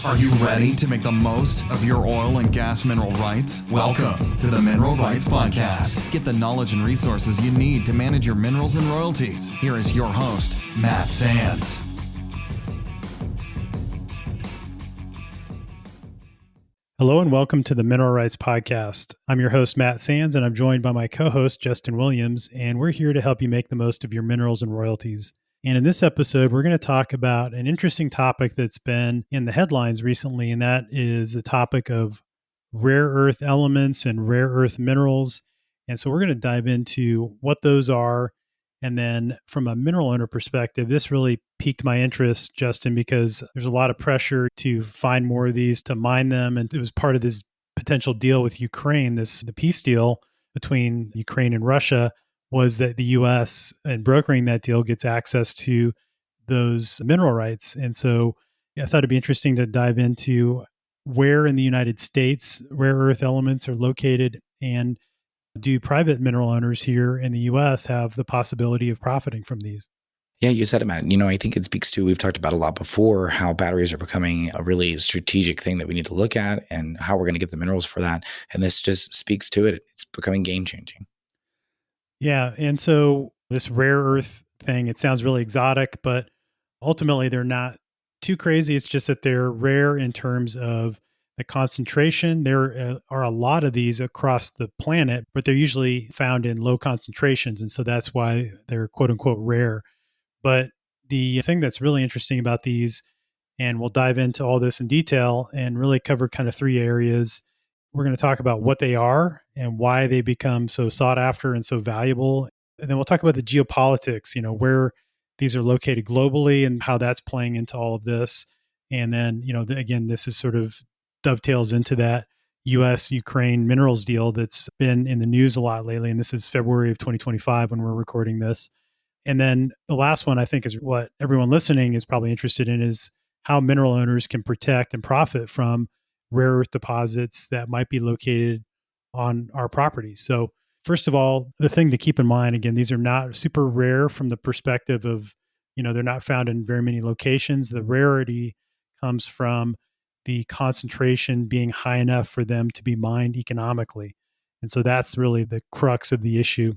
Are you ready to make the most of your oil and gas mineral rights? Welcome to the Mineral Rights Podcast. Get the knowledge and resources you need to manage your minerals and royalties. Here is your host, Matt Sands. Hello and welcome to the Mineral Rights Podcast. I'm your host, Matt Sands, and I'm joined by my co-host, Justin Williams, and we're here to help you make the most of your minerals and royalties. And in this episode, we're going to talk about an interesting topic that's been in the headlines recently, and that is the topic of rare earth elements and rare earth minerals. And so we're going to dive into what those are. And then from a mineral owner perspective, this really piqued my interest, Justin, because there's a lot of pressure to find more of these, to mine them. And it was part of this potential deal with Ukraine, the peace deal between Ukraine and Russia, was that the U.S. and brokering that deal gets access to those mineral rights. And so I thought it'd be interesting to dive into where in the United States rare earth elements are located, and do private mineral owners here in the U.S. have the possibility of profiting from these? Yeah, you said it, Matt. I think it speaks to, we've talked about a lot before, how batteries are becoming a really strategic thing that we need to look at and how we're going to get the minerals for that. And this just speaks to it. It's becoming game changing. Yeah. And so this rare earth thing, it sounds really exotic, but ultimately they're not too crazy. It's just that they're rare in terms of the concentration. There are a lot of these across the planet, but they're usually found in low concentrations. And so that's why they're quote unquote rare. But the thing that's really interesting about these, and we'll dive into all this in detail and really cover kind of three areas. We're going to talk about what they are and why they become so sought after and so valuable. And then we'll talk about the geopolitics, where these are located globally and how that's playing into all of this. And then, again, this is sort of dovetails into that U.S. Ukraine minerals deal that's been in the news a lot lately. And this is February of 2025 when we're recording this. And then the last one, I think, is what everyone listening is probably interested in, is how mineral owners can protect and profit from rare earth deposits that might be located on our properties. So first of all, the thing to keep in mind, again, these are not super rare from the perspective of, they're not found in very many locations. The rarity comes from the concentration being high enough for them to be mined economically. And so that's really the crux of the issue.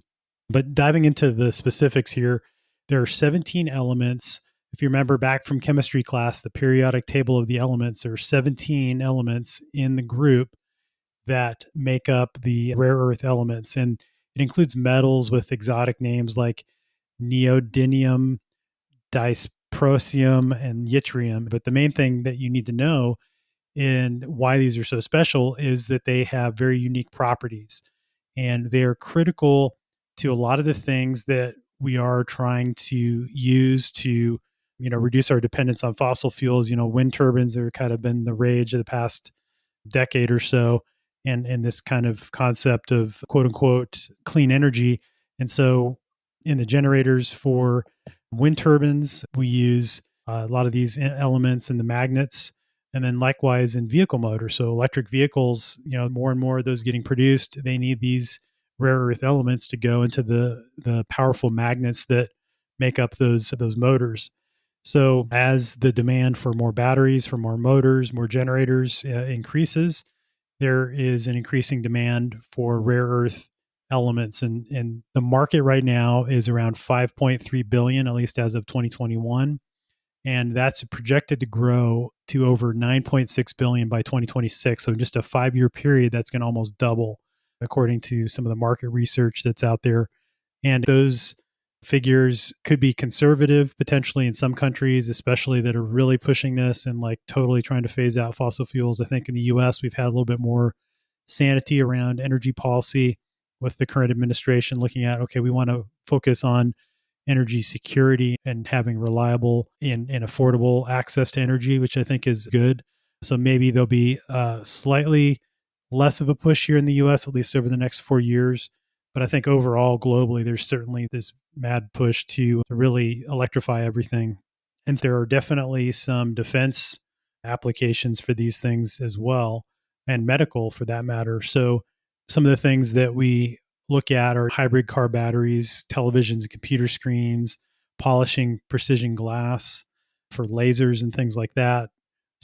But diving into the specifics here, there are 17 elements. If you remember back from chemistry class, the periodic table of the elements, there are 17 elements in the group that make up the rare earth elements. And it includes metals with exotic names like neodymium, dysprosium, and yttrium. But the main thing that you need to know and why these are so special is that they have very unique properties, and they are critical to a lot of the things that we are trying to use to, reduce our dependence on fossil fuels. Wind turbines are kind of been the rage of the past decade or so, and this kind of concept of quote unquote clean energy. And so in the generators for wind turbines, we use a lot of these elements in the magnets. And then likewise in vehicle motors. So electric vehicles, more and more of those getting produced, they need these rare earth elements to go into the powerful magnets that make up those motors. So as the demand for more batteries, for more motors, more generators increases, there is an increasing demand for rare earth elements. And the market right now is around 5.3 billion, at least as of 2021. And that's projected to grow to over 9.6 billion by 2026. So in just a 5-year period, that's going to almost double, according to some of the market research that's out there. And those figures could be conservative potentially in some countries, especially that are really pushing this and like totally trying to phase out fossil fuels. I think in the US, we've had a little bit more sanity around energy policy with the current administration looking at, okay, we want to focus on energy security and having reliable and affordable access to energy, which I think is good. So maybe there'll be slightly less of a push here in the US, at least over the next 4 years. But I think overall, globally, there's certainly this mad push to really electrify everything. And there are definitely some defense applications for these things as well, and medical for that matter. So some of the things that we look at are hybrid car batteries, televisions and computer screens, polishing precision glass for lasers and things like that.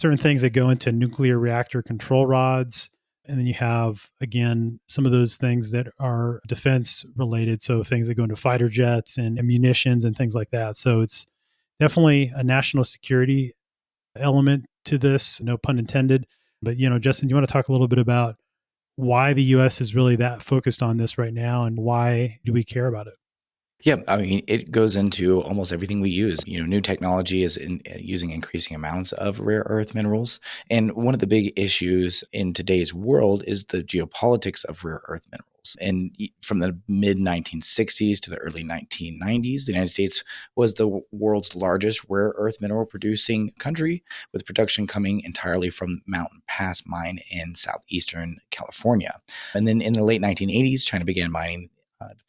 certain things that go into nuclear reactor control rods. And then you have, again, some of those things that are defense related. So things that go into fighter jets and munitions and things like that. So it's definitely a national security element to this, no pun intended. But, Justin, do you want to talk a little bit about why the US is really that focused on this right now and why do we care about it? Yeah, I mean, it goes into almost everything we use. New technology is using increasing amounts of rare earth minerals. And one of the big issues in today's world is the geopolitics of rare earth minerals. And from the mid 1960s to the early 1990s, the United States was the world's largest rare earth mineral producing country, with production coming entirely from Mountain Pass mine in southeastern California. And then in the late 1980s, China began mining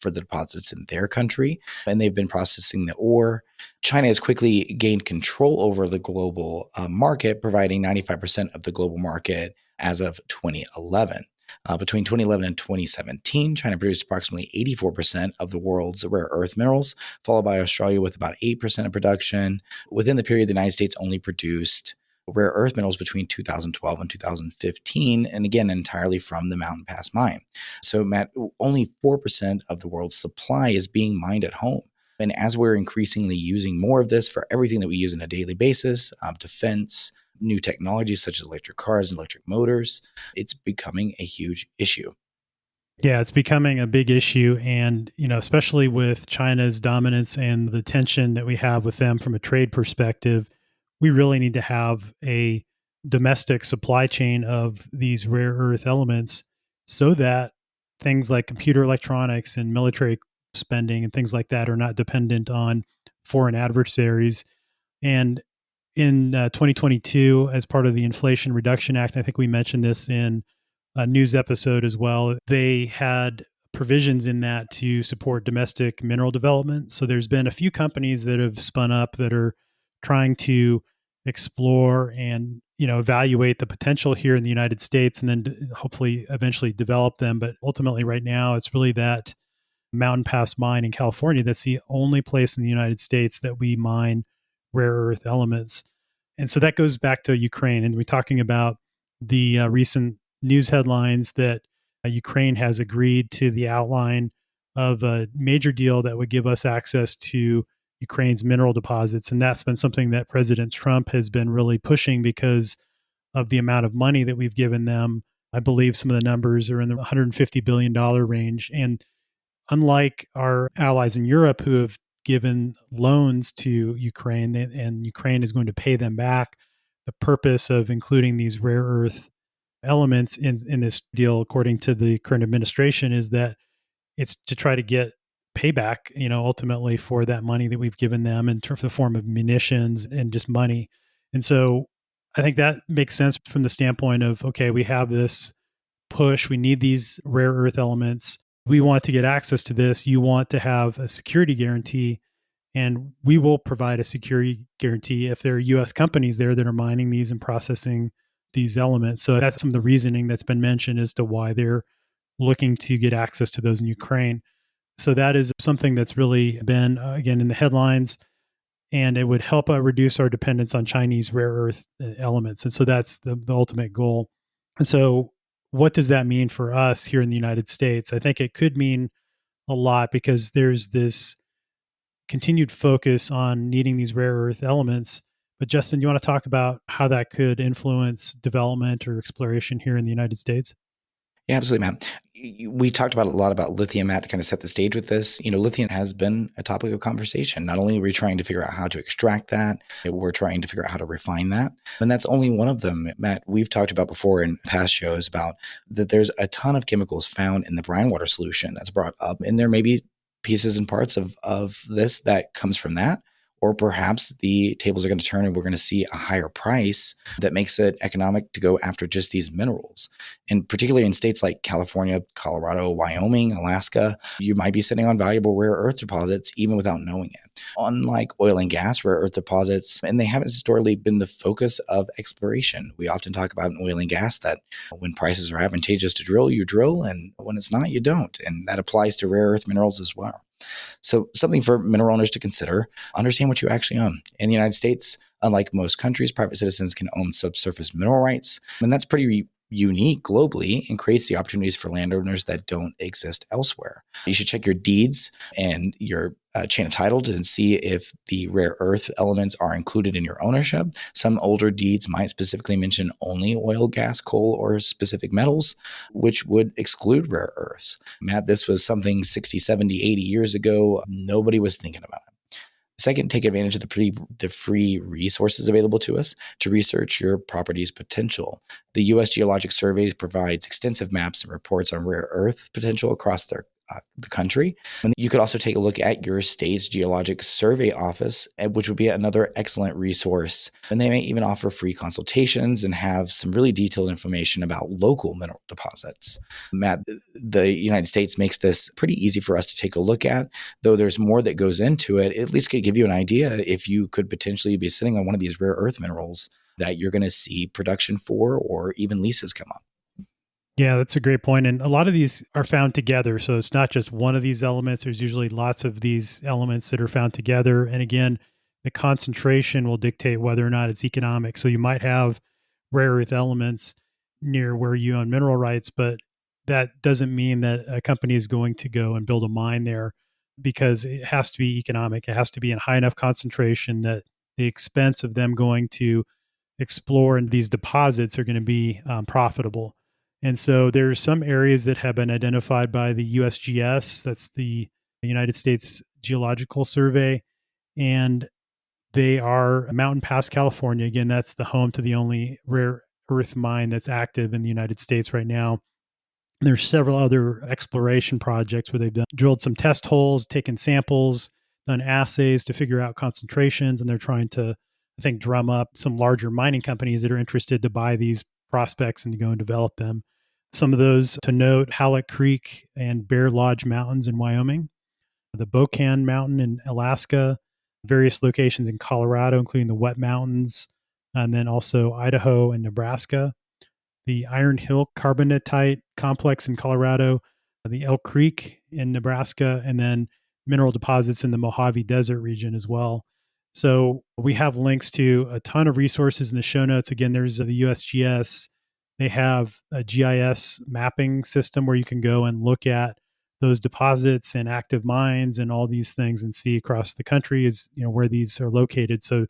for the deposits in their country, and they've been processing the ore. China has quickly gained control over the global market, providing 95% of the global market as of 2011. Between 2011 and 2017, China produced approximately 84% of the world's rare earth minerals, followed by Australia with about 8% of production. Within the period, the United States only produced rare earth minerals between 2012 and 2015, and again, entirely from the Mountain Pass mine. So, Matt, only 4% of the world's supply is being mined at home. And as we're increasingly using more of this for everything that we use on a daily basis, defense, new technologies such as electric cars and electric motors, it's becoming a huge issue. Yeah, it's becoming a big issue. And, especially with China's dominance and the tension that we have with them from a trade perspective, we really need to have a domestic supply chain of these rare earth elements so that things like computer electronics and military spending and things like that are not dependent on foreign adversaries. And in 2022, as part of the Inflation Reduction Act, I think we mentioned this in a news episode as well, they had provisions in that to support domestic mineral development. So there's been a few companies that have spun up that are trying to explore and evaluate the potential here in the United States and then hopefully eventually develop them. But ultimately right now it's really that Mountain Pass mine in California that's the only place in the United States that we mine rare earth elements. And so that goes back to Ukraine. And we're talking about the recent news headlines that Ukraine has agreed to the outline of a major deal that would give us access to Ukraine's mineral deposits. And that's been something that President Trump has been really pushing because of the amount of money that we've given them. I believe some of the numbers are in the $150 billion range. And unlike our allies in Europe who have given loans to Ukraine and Ukraine is going to pay them back, the purpose of including these rare earth elements in this deal, according to the current administration, is that it's to try to get payback, ultimately for that money that we've given them in terms of the form of munitions and just money. And so I think that makes sense from the standpoint of, okay, we have this push, we need these rare earth elements. We want to get access to this. You want to have a security guarantee, and we will provide a security guarantee if there are US companies there that are mining these and processing these elements. So that's some of the reasoning that's been mentioned as to why they're looking to get access to those in Ukraine. So that is something that's really been, again, in the headlines, and it would help reduce our dependence on Chinese rare earth elements. And so that's the ultimate goal. And so what does that mean for us here in the United States? I think it could mean a lot because there's this continued focus on needing these rare earth elements. But Justin, do you want to talk about how that could influence development or exploration here in the United States? Yeah, absolutely, man. We talked about a lot about lithium, Matt, to kind of set the stage with this. Lithium has been a topic of conversation. Not only are we trying to figure out how to extract that, we're trying to figure out how to refine that. And that's only one of them, Matt. We've talked about before in past shows about that there's a ton of chemicals found in the brine water solution that's brought up. And there may be pieces and parts of this that comes from that. Or perhaps the tables are going to turn and we're going to see a higher price that makes it economic to go after just these minerals. And particularly in states like California, Colorado, Wyoming, Alaska, you might be sitting on valuable rare earth deposits even without knowing it. Unlike oil and gas, rare earth deposits, and they haven't historically been the focus of exploration. We often talk about in oil and gas that when prices are advantageous to drill, you drill, and when it's not, you don't. And that applies to rare earth minerals as well. So something for mineral owners to consider, understand what you actually own. In the United States, unlike most countries, private citizens can own subsurface mineral rights. And that's pretty unique globally and creates the opportunities for landowners that don't exist elsewhere. You should check your deeds and your chain of title to see if the rare earth elements are included in your ownership. Some older deeds might specifically mention only oil, gas, coal, or specific metals, which would exclude rare earths. Matt, this was something 60, 70, 80 years ago. Nobody was thinking about it. Second, take advantage of the free resources available to us to research your property's potential. The U.S. Geologic Survey provides extensive maps and reports on rare earth potential across the country. And you could also take a look at your state's Geologic Survey office, which would be another excellent resource. And they may even offer free consultations and have some really detailed information about local mineral deposits. Matt, the United States makes this pretty easy for us to take a look at, though there's more that goes into it. At least could give you an idea if you could potentially be sitting on one of these rare earth minerals that you're going to see production for or even leases come up. Yeah, that's a great point. And a lot of these are found together. So it's not just one of these elements. There's usually lots of these elements that are found together. And again, the concentration will dictate whether or not it's economic. So you might have rare earth elements near where you own mineral rights, but that doesn't mean that a company is going to go and build a mine there, because it has to be economic. It has to be in high enough concentration that the expense of them going to explore in these deposits are going to be profitable. And so there's some areas that have been identified by the USGS, that's the United States Geological Survey, and they are Mountain Pass, California. Again, that's the home to the only rare earth mine that's active in the United States right now. There's several other exploration projects where they've drilled some test holes, taken samples, done assays to figure out concentrations, and they're trying to, I think, drum up some larger mining companies that are interested to buy these prospects and to go and develop them. Some of those to note: Howlett Creek and Bear Lodge Mountains in Wyoming, the Bocan Mountain in Alaska, various locations in Colorado, including the Wet Mountains, and then also Idaho and Nebraska, the Iron Hill Carbonatite Complex in Colorado, the Elk Creek in Nebraska, and then mineral deposits in the Mojave Desert region as well. So we have links to a ton of resources in the show notes. Again, there's the USGS. They have a GIS mapping system where you can go and look at those deposits and active mines and all these things and see across the country where these are located. So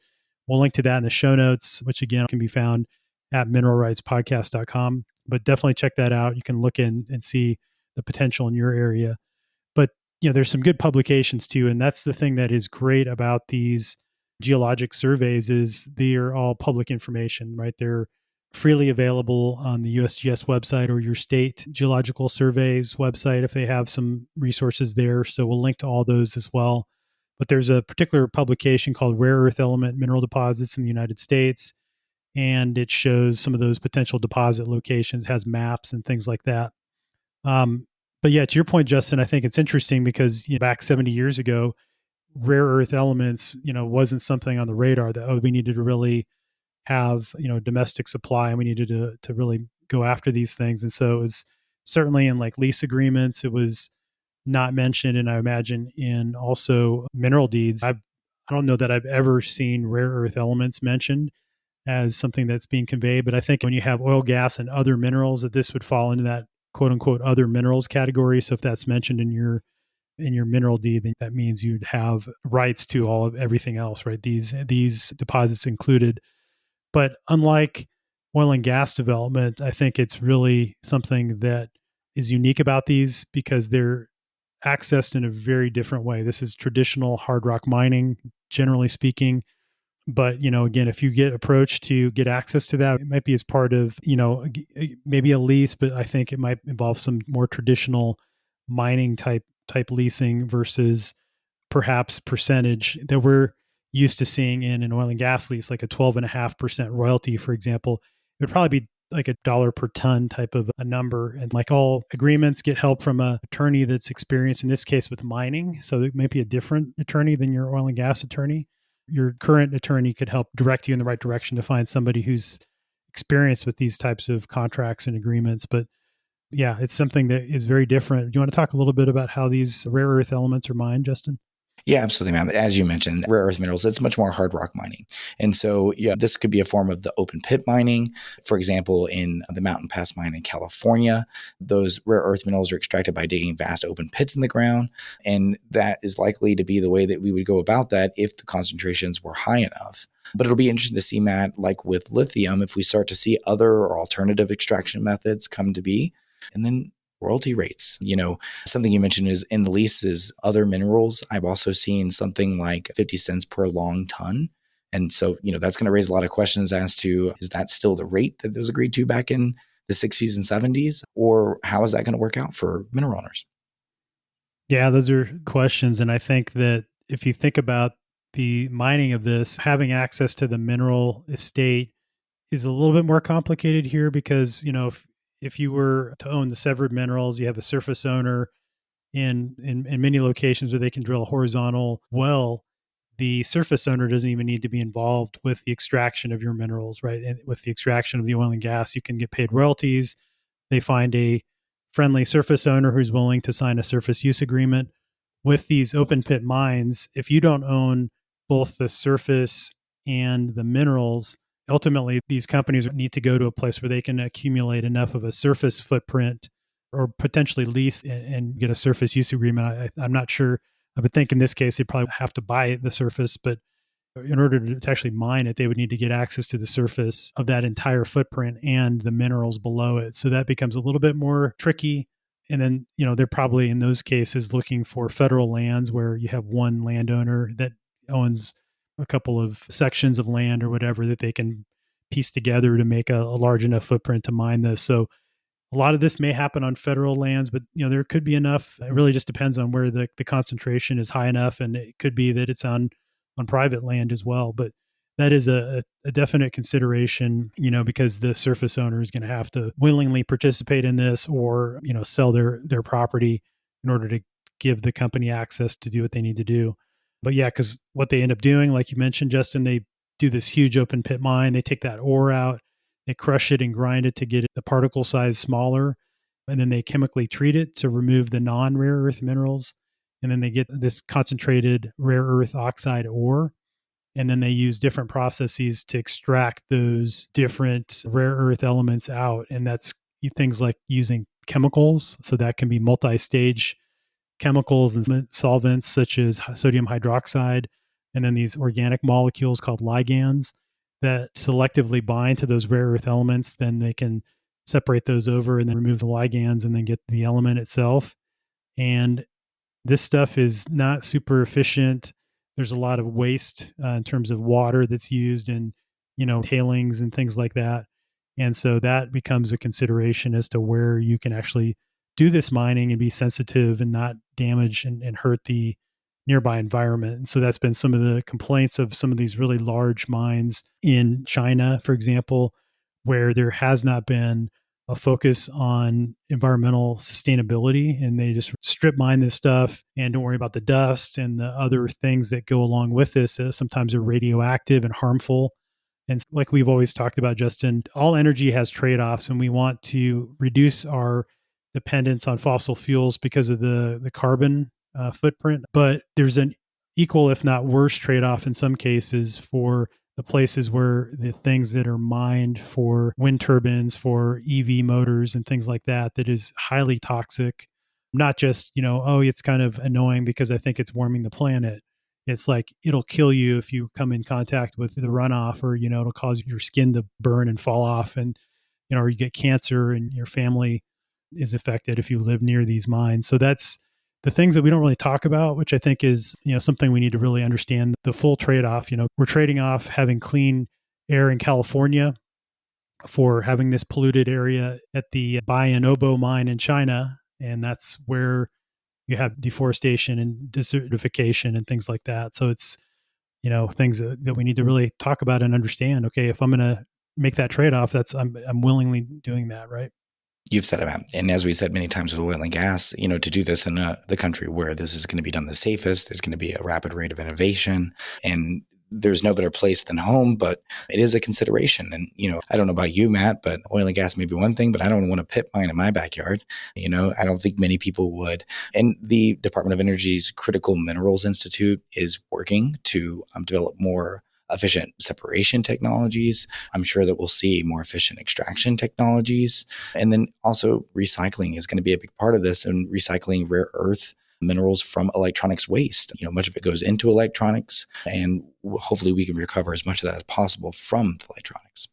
we'll link to that in the show notes, which again can be found at mineralrightspodcast.com. But definitely check that out. You can look in and see the potential in your area. But there's some good publications too. And that's the thing that is great about these geologic surveys is they're all public information, right? They're freely available on the USGS website or your state geological surveys website if they have some resources there. So we'll link to all those as well. But there's a particular publication called Rare Earth Element Mineral Deposits in the United States, and it shows some of those potential deposit locations, has maps and things like that. But yeah, to your point, Justin, I think it's interesting because back 70 years ago, rare earth elements, wasn't something on the radar that, we needed to really have, domestic supply, and we needed to really go after these things. And so it was certainly in like lease agreements, it was not mentioned. And I imagine in also mineral deeds, I don't know that I've ever seen rare earth elements mentioned as something that's being conveyed. But I think when you have oil, gas, and other minerals, that this would fall into that quote unquote other minerals category. So if that's mentioned in your mineral deed, then that means you'd have rights to all of everything else, right? These deposits included. But unlike oil and gas development, I think it's really something that is unique about these because they're accessed in a very different way. This is traditional hard rock mining, generally speaking. But, again, if you get approached to get access to that, it might be as part of, maybe a lease, but I think it might involve some more traditional mining type leasing versus perhaps percentage that we're used to seeing in an oil and gas lease, like a 12.5% royalty, for example. It would probably be like $1 per ton type of a number. And like all agreements, get help from an attorney that's experienced, in this case with mining. So it might be a different attorney than your oil and gas attorney. Your current attorney could help direct you in the right direction to find somebody who's experienced with these types of contracts and agreements. But Yeah, it's something that is very different. Do you want to talk a little bit about how these rare earth elements are mined, Justin? Yeah, absolutely, man. As you mentioned, rare earth minerals, it's much more hard rock mining. And so, yeah, this could be a form of the open pit mining. For example, in the Mountain Pass mine in California, those rare earth minerals are extracted by digging vast open pits in the ground. And that is likely to be the way that we would go about that if the concentrations were high enough. But it'll be interesting to see, Matt, like with lithium, if we start to see other or alternative extraction methods come to be. And then royalty rates. Something you mentioned is in the leases, other minerals. I've also seen something like 50 cents per long ton. And so, that's going to raise a lot of questions as to, is that still the rate that was agreed to back in the 60s and 70s? Or how is that going to work out for mineral owners? Yeah, those are questions. And I think that if you think about the mining of this, having access to the mineral estate is a little bit more complicated here because, if you were to own the severed minerals, you have a surface owner in many locations where they can drill a horizontal well. The surface owner doesn't even need to be involved with the extraction of your minerals, right? And with the extraction of the oil and gas, you can get paid royalties. They find a friendly surface owner who's willing to sign a surface use agreement. With these open pit mines, if you don't own both the surface and the minerals, ultimately these companies need to go to a place where they can accumulate enough of a surface footprint or potentially lease and get a surface use agreement. I'm not sure. I would think in this case, they'd probably have to buy the surface, but in order to actually mine it, they would need to get access to the surface of that entire footprint and the minerals below it. So that becomes a little bit more tricky. And then, they're probably in those cases looking for federal lands where you have one landowner that owns a couple of sections of land or whatever that they can piece together to make a large enough footprint to mine this. So a lot of this may happen on federal lands, but there could be enough. It really just depends on where the concentration is high enough, and it could be that it's on private land as well. But that is a definite consideration, because the surface owner is going to have to willingly participate in this, or sell their property in order to give the company access to do what they need to do. But yeah, because what they end up doing, like you mentioned, Justin, they do this huge open pit mine. They take that ore out, they crush it and grind it to get the particle size smaller. And then they chemically treat it to remove the non rare earth minerals. And then they get this concentrated rare earth oxide ore. And then they use different processes to extract those different rare earth elements out. And that's things like using chemicals. So that can be multi stage chemicals and solvents such as sodium hydroxide, and then these organic molecules called ligands that selectively bind to those rare earth elements. Then they can separate those over and then remove the ligands and then get the element itself. And this stuff is not super efficient. There's a lot of waste in terms of water that's used and, tailings and things like that. And so that becomes a consideration as to where you can actually do this mining and be sensitive and not damage and hurt the nearby environment. And so that's been some of the complaints of some of these really large mines in China, for example, where there has not been a focus on environmental sustainability, and they just strip mine this stuff and don't worry about the dust and the other things that go along with this. Sometimes are radioactive and harmful. And like we've always talked about, Justin, all energy has trade-offs, and we want to reduce our dependence on fossil fuels because of the carbon footprint. But there's an equal, if not worse, trade-off in some cases for the places where the things that are mined for wind turbines, for EV motors and things like that, that is highly toxic. Not just, it's kind of annoying because I think it's warming the planet. It's like it'll kill you if you come in contact with the runoff, or, it'll cause your skin to burn and fall off, and, or you get cancer and your family is affected if you live near these mines. So that's the things that we don't really talk about, which I think is, something we need to really understand the full trade-off. We're trading off having clean air in California for having this polluted area at the Bayan Obo mine in China. And that's where you have deforestation and desertification and things like that. So it's, things that we need to really talk about and understand. Okay, if I'm going to make that trade-off, I'm willingly doing that, right? You've said it, Matt. And as we said many times with oil and gas, to do this in the country where this is going to be done the safest, there's going to be a rapid rate of innovation. And there's no better place than home, but it is a consideration. And, I don't know about you, Matt, but oil and gas may be one thing, but I don't want to pit mine in my backyard. I don't think many people would. And the Department of Energy's Critical Minerals Institute is working to develop more efficient separation technologies. I'm sure that we'll see more efficient extraction technologies. And then also recycling is going to be a big part of this, and recycling rare earth minerals from electronics waste. Much of it goes into electronics, and hopefully we can recover as much of that as possible from the electronics.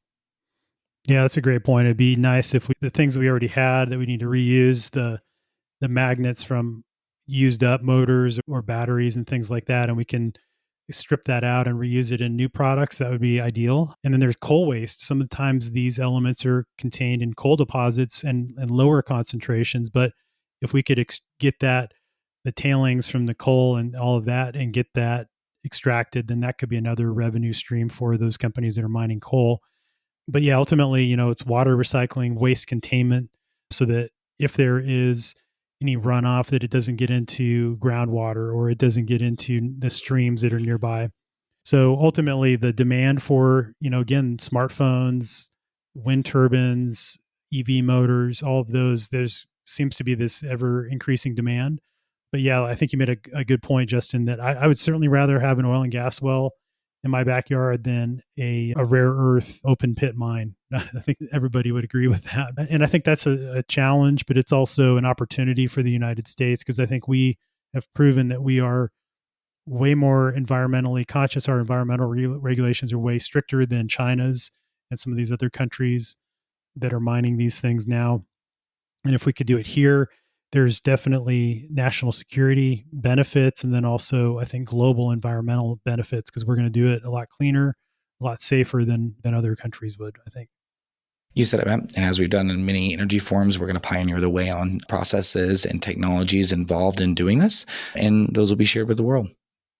Yeah, that's a great point. It'd be nice if the things we already had that we need to reuse, the magnets from used up motors or batteries and things like that, and we can strip that out and reuse it in new products. That would be ideal. And then there's coal waste. Sometimes these elements are contained in coal deposits and lower concentrations, but if we could get the tailings from the coal and all of that and get that extracted, then that could be another revenue stream for those companies that are mining coal. But yeah, ultimately, it's water recycling, waste containment, so that if there is any runoff, that it doesn't get into groundwater or it doesn't get into the streams that are nearby. So ultimately, the demand for, again, smartphones, wind turbines, EV motors, all of those, there's seems to be this ever increasing demand. But yeah, I think you made a good point, Justin, that I would certainly rather have an oil and gas well in my backyard than a rare earth open pit mine. I think everybody would agree with that. And I think that's a challenge, but it's also an opportunity for the United States, because I think we have proven that we are way more environmentally conscious. Our environmental regulations are way stricter than China's and some of these other countries that are mining these things now. And if we could do it here, there's definitely national security benefits, and then also I think global environmental benefits, because we're going to do it a lot cleaner, a lot safer than other countries would, I think. You said it, Matt. And as we've done in many energy forums, we're going to pioneer the way on processes and technologies involved in doing this, and those will be shared with the world.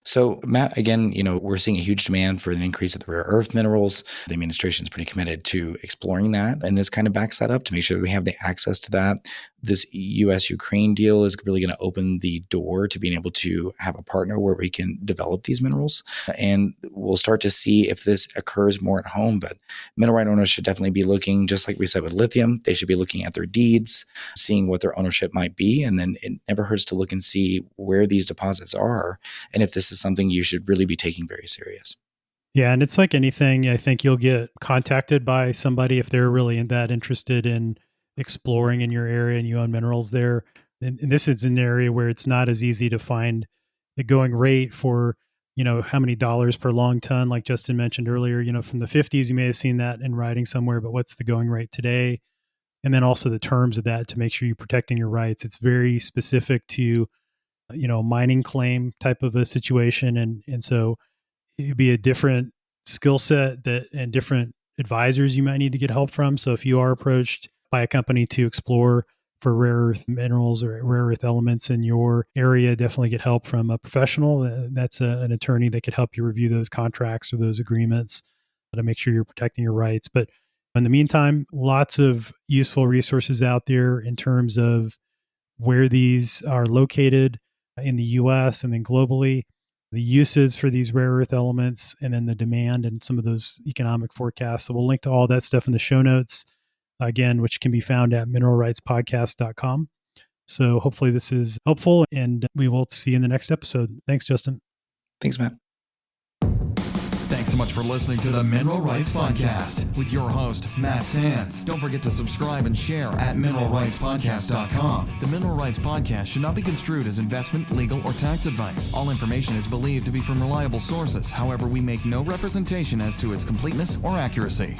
So, Matt, again, we're seeing a huge demand for an increase of the rare earth minerals. The administration is pretty committed to exploring that, and this kind of backs that up to make sure that we have the access to that. This U.S. Ukraine deal is really going to open the door to being able to have a partner where we can develop these minerals, and we'll start to see if this occurs more at home. But mineral right owners should definitely be looking, just like we said with lithium, they should be looking at their deeds, seeing what their ownership might be, and then it never hurts to look and see where these deposits are, and if this is something you should really be taking very serious. Yeah, and it's like anything. I think you'll get contacted by somebody if they're really that interested in exploring in your area and you own minerals there. And this is an area where it's not as easy to find the going rate for, how many dollars per long ton, like Justin mentioned earlier. From the 50s, you may have seen that in writing somewhere, but what's the going rate today? And then also the terms of that to make sure you're protecting your rights. It's very specific to, mining claim type of a situation. And so it'd be a different skill set and different advisors you might need to get help from. So if you are approached by a company to explore for rare earth minerals or rare earth elements in your area, definitely get help from a professional. That's an attorney that could help you review those contracts or those agreements to make sure you're protecting your rights. But in the meantime, lots of useful resources out there in terms of where these are located in the US and then globally, the uses for these rare earth elements, and then the demand and some of those economic forecasts. So we'll link to all that stuff in the show notes, again, which can be found at mineralrightspodcast.com. So hopefully this is helpful, and we will see you in the next episode. Thanks, Justin. Thanks, Matt. Thanks so much for listening to the Mineral Rights Podcast with your host, Matt Sands. Don't forget to subscribe and share at mineralrightspodcast.com. The Mineral Rights Podcast should not be construed as investment, legal, or tax advice. All information is believed to be from reliable sources. However, we make no representation as to its completeness or accuracy.